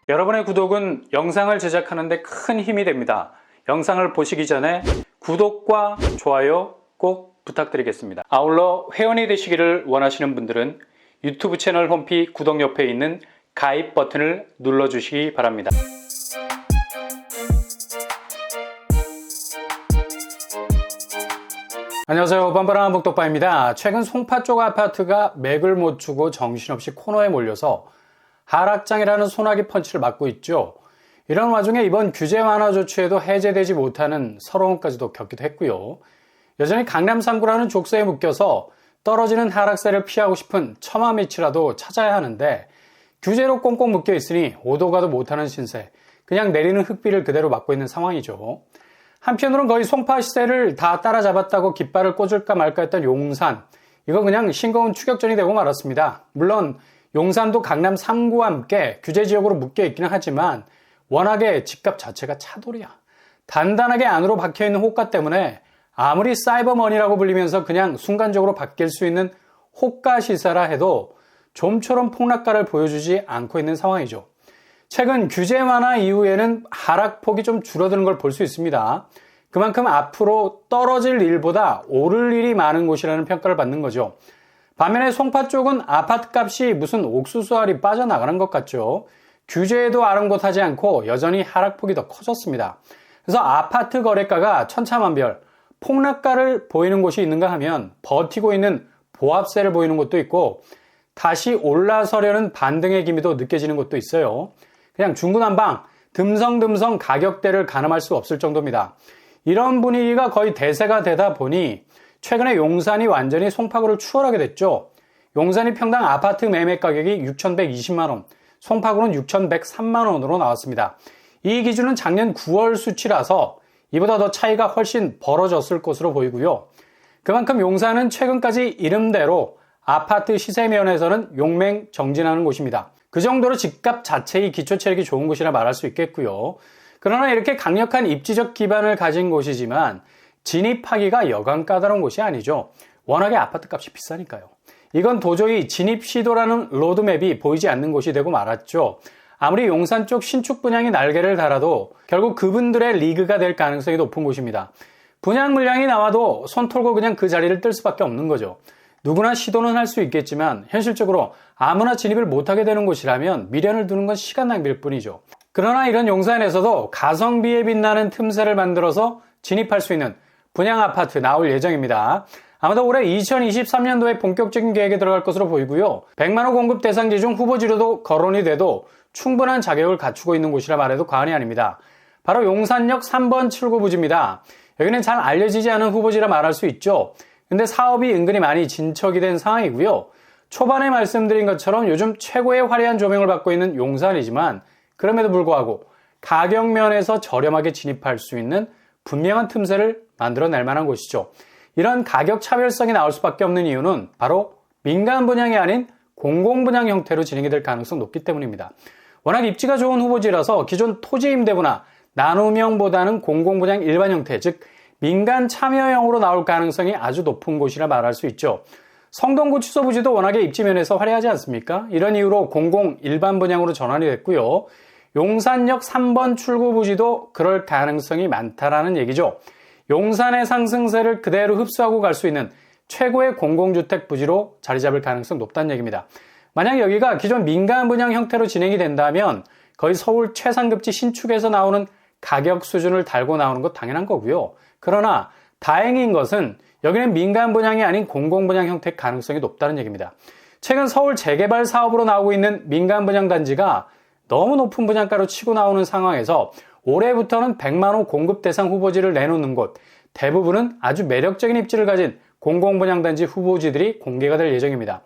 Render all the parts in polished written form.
여러분의 구독은 영상을 제작하는 데 큰 힘이 됩니다. 영상을 보시기 전에 구독과 좋아요 꼭 부탁드리겠습니다. 아울러 회원이 되시기를 원하시는 분들은 유튜브 채널 홈피 구독 옆에 있는 가입 버튼을 눌러주시기 바랍니다. 안녕하세요. 뻔뻔한 복덕바입니다. 최근 송파 쪽 아파트가 맥을 못 추고 정신없이 코너에 몰려서 하락장이라는 소나기 펀치를 맞고 있죠. 이런 와중에 이번 규제 완화 조치에도 해제되지 못하는 서러움까지도 겪기도 했고요. 여전히 강남 3구라는 족쇄에 묶여서 떨어지는 하락세를 피하고 싶은 처마 밑이라도 찾아야 하는데 규제로 꽁꽁 묶여 있으니 오도 가도 못하는 신세, 그냥 내리는 흙비를 그대로 맞고 있는 상황이죠. 한편으로는 거의 송파 시세를 다 따라잡았다고 깃발을 꽂을까 말까 했던 용산, 이거 그냥 싱거운 추격전이 되고 말았습니다. 물론 용산도 강남 3구와 함께 규제지역으로 묶여있기는 하지만 워낙에 집값 자체가 차돌이야. 단단하게 안으로 박혀있는 호가 때문에 아무리 사이버머니라고 불리면서 그냥 순간적으로 바뀔 수 있는 호가 시세라 해도 좀처럼 폭락가를 보여주지 않고 있는 상황이죠. 최근 규제 완화 이후에는 하락폭이 좀 줄어드는 걸 볼 수 있습니다. 그만큼 앞으로 떨어질 일보다 오를 일이 많은 곳이라는 평가를 받는 거죠. 반면에 송파 쪽은 아파트값이 무슨 옥수수알이 빠져나가는 것 같죠. 규제에도 아랑곳하지 않고 여전히 하락폭이 더 커졌습니다. 그래서 아파트 거래가가 천차만별, 폭락가를 보이는 곳이 있는가 하면 버티고 있는 보합세를 보이는 곳도 있고 다시 올라서려는 반등의 기미도 느껴지는 곳도 있어요. 그냥 중구난방, 듬성듬성 가격대를 가늠할 수 없을 정도입니다. 이런 분위기가 거의 대세가 되다 보니 최근에 용산이 완전히 송파구를 추월하게 됐죠. 용산이 평당 아파트 매매 가격이 6,120만원, 송파구는 6,103만원으로 나왔습니다. 이 기준은 작년 9월 수치라서 이보다 더 차이가 훨씬 벌어졌을 것으로 보이고요. 그만큼 용산은 최근까지 이름대로 아파트 시세 면에서는 용맹정진하는 곳입니다. 그 정도로 집값 자체의 기초 체력이 좋은 곳이라 말할 수 있겠고요. 그러나 이렇게 강력한 입지적 기반을 가진 곳이지만 진입하기가 여간 까다로운 곳이 아니죠. 워낙에 아파트 값이 비싸니까요. 이건 도저히 진입 시도라는 로드맵이 보이지 않는 곳이 되고 말았죠. 아무리 용산 쪽 신축 분양이 날개를 달아도 결국 그분들의 리그가 될 가능성이 높은 곳입니다. 분양 물량이 나와도 손 털고 그냥 그 자리를 뜰 수밖에 없는 거죠. 누구나 시도는 할 수 있겠지만 현실적으로 아무나 진입을 못하게 되는 곳이라면 미련을 두는 건 시간 낭비일 뿐이죠. 그러나 이런 용산에서도 가성비에 빛나는 틈새를 만들어서 진입할 수 있는 분양 아파트 나올 예정입니다. 아마도 올해 2023년도에 본격적인 계획에 들어갈 것으로 보이고요. 100만호 공급 대상지 중 후보지로도 거론이 돼도 충분한 자격을 갖추고 있는 곳이라 말해도 과언이 아닙니다. 바로 용산역 3번 출구 부지입니다. 여기는 잘 알려지지 않은 후보지라 말할 수 있죠. 근데 사업이 은근히 많이 진척이 된 상황이고요. 초반에 말씀드린 것처럼 요즘 최고의 화려한 조명을 받고 있는 용산이지만 그럼에도 불구하고 가격 면에서 저렴하게 진입할 수 있는 분명한 틈새를 만들어낼 만한 곳이죠. 이런 가격 차별성이 나올 수밖에 없는 이유는 바로 민간 분양이 아닌 공공분양 형태로 진행이 될 가능성이 높기 때문입니다. 워낙 입지가 좋은 후보지라서 기존 토지 임대부나 나눔형보다는 공공분양 일반 형태, 즉 민간 참여형으로 나올 가능성이 아주 높은 곳이라 말할 수 있죠. 성동구치소 부지도 워낙에 입지면에서 화려하지 않습니까? 이런 이유로 공공 일반 분양으로 전환이 됐고요. 용산역 3번 출구 부지도 그럴 가능성이 많다라는 얘기죠. 용산의 상승세를 그대로 흡수하고 갈 수 있는 최고의 공공주택 부지로 자리 잡을 가능성이 높다는 얘기입니다. 만약 여기가 기존 민간 분양 형태로 진행이 된다면 거의 서울 최상급지 신축에서 나오는 가격 수준을 달고 나오는 것 당연한 거고요. 그러나 다행인 것은 여기는 민간 분양이 아닌 공공 분양 형태 가능성이 높다는 얘기입니다. 최근 서울 재개발 사업으로 나오고 있는 민간 분양 단지가 너무 높은 분양가로 치고 나오는 상황에서 올해부터는 100만호 공급 대상 후보지를 내놓는 곳, 대부분은 아주 매력적인 입지를 가진 공공분양단지 후보지들이 공개가 될 예정입니다.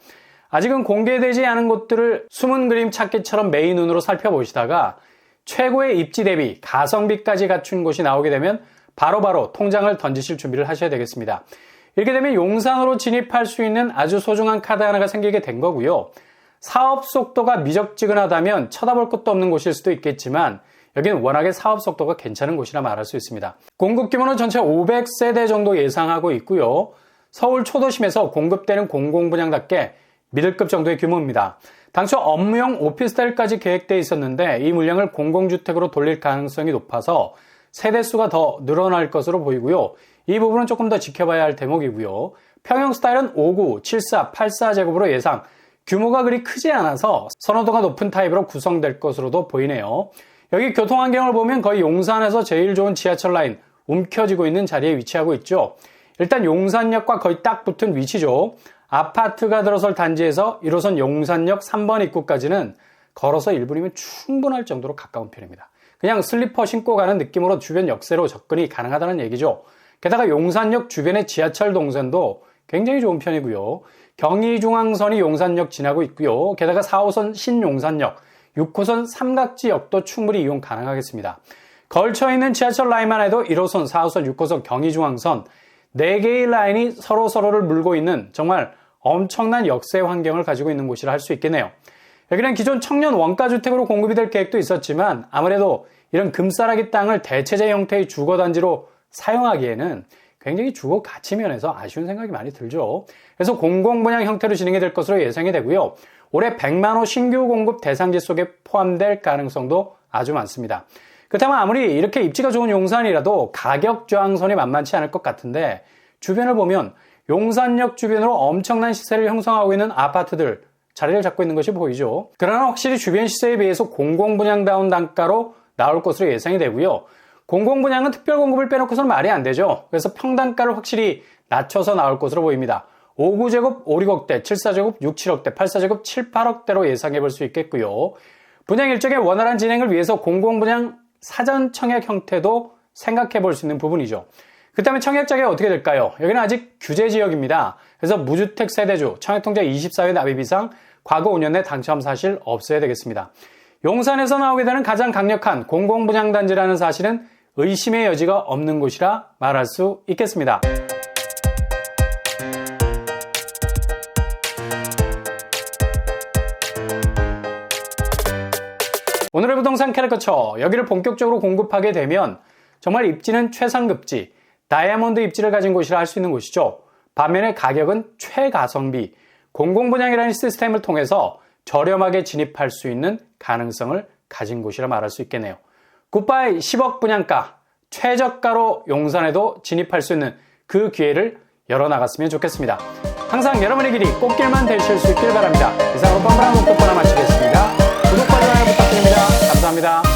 아직은 공개되지 않은 곳들을 숨은 그림 찾기처럼 메인 눈으로 살펴보시다가 최고의 입지 대비 가성비까지 갖춘 곳이 나오게 되면 바로바로 통장을 던지실 준비를 하셔야 되겠습니다. 이렇게 되면 용산으로 진입할 수 있는 아주 소중한 카드 하나가 생기게 된 거고요. 사업 속도가 미적지근하다면 쳐다볼 것도 없는 곳일 수도 있겠지만 여기는 워낙에 사업 속도가 괜찮은 곳이라 말할 수 있습니다. 공급 규모는 전체 500세대 정도 예상하고 있고요. 서울 초도심에서 공급되는 공공분양답게 미들급 정도의 규모입니다. 당초 업무용 오피스텔까지 계획되어 있었는데 이 물량을 공공주택으로 돌릴 가능성이 높아서 세대수가 더 늘어날 것으로 보이고요. 이 부분은 조금 더 지켜봐야 할 대목이고요. 평형 스타일은 5구, 74, 84제곱으로 예상, 규모가 그리 크지 않아서 선호도가 높은 타입으로 구성될 것으로도 보이네요. 여기 교통환경을 보면 거의 용산에서 제일 좋은 지하철 라인 움켜쥐고 있는 자리에 위치하고 있죠. 일단 용산역과 거의 딱 붙은 위치죠. 아파트가 들어설 단지에서 1호선 용산역 3번 입구까지는 걸어서 1분이면 충분할 정도로 가까운 편입니다. 그냥 슬리퍼 신고 가는 느낌으로 주변 역세로 접근이 가능하다는 얘기죠. 게다가 용산역 주변의 지하철 동선도 굉장히 좋은 편이고요. 경의중앙선이 용산역 지나고 있고요. 게다가 4호선 신용산역, 6호선 삼각지역도 충분히 이용 가능하겠습니다. 걸쳐있는 지하철 라인만 해도 1호선, 4호선, 6호선, 경의중앙선 4개의 라인이 서로를 물고 있는 정말 엄청난 역세 환경을 가지고 있는 곳이라 할 수 있겠네요. 여기는 기존 청년 원가주택으로 공급이 될 계획도 있었지만 아무래도 이런 금싸라기 땅을 대체재 형태의 주거단지로 사용하기에는 굉장히 주거 가치 면에서 아쉬운 생각이 많이 들죠. 그래서 공공분양 형태로 진행이 될 것으로 예상이 되고요. 올해 100만 호 신규 공급 대상지 속에 포함될 가능성도 아주 많습니다. 그렇다면 아무리 이렇게 입지가 좋은 용산이라도 가격 저항선이 만만치 않을 것 같은데 주변을 보면 용산역 주변으로 엄청난 시세를 형성하고 있는 아파트들 자리를 잡고 있는 것이 보이죠. 그러나 확실히 주변 시세에 비해서 공공분양다운 단가로 나올 것으로 예상이 되고요. 공공분양은 특별공급을 빼놓고서는 말이 안 되죠. 그래서 평단가를 확실히 낮춰서 나올 것으로 보입니다. 5구제곱 5, 6억대, 7사제곱 6, 7억대, 8사제곱 7, 8억대로 예상해 볼 수 있겠고요. 분양 일정의 원활한 진행을 위해서 공공분양 사전 청약 형태도 생각해 볼 수 있는 부분이죠. 그렇다면 청약 자격이 어떻게 될까요? 여기는 아직 규제 지역입니다. 그래서 무주택 세대주, 청약통장 24회 납입 이상, 과거 5년 내 당첨 사실 없어야 되겠습니다. 용산에서 나오게 되는 가장 강력한 공공분양단지라는 사실은 의심의 여지가 없는 곳이라 말할 수 있겠습니다. 오늘의 부동산 캐릭터처, 여기를 본격적으로 공급하게 되면 정말 입지는 최상급지, 다이아몬드 입지를 가진 곳이라 할 수 있는 곳이죠. 반면에 가격은 최가성비, 공공분양이라는 시스템을 통해서 저렴하게 진입할 수 있는 가능성을 가진 곳이라 말할 수 있겠네요. 굿바이 10억 분양가, 최저가로 용산에도 진입할 수 있는 그 기회를 열어나갔으면 좋겠습니다. 항상 여러분의 길이 꽃길만 되실 수 있길 바랍니다. 이상으로 뻔뻔한 목표포나 마치겠습니다. 구독과 좋아요 부탁드립니다. 감사합니다.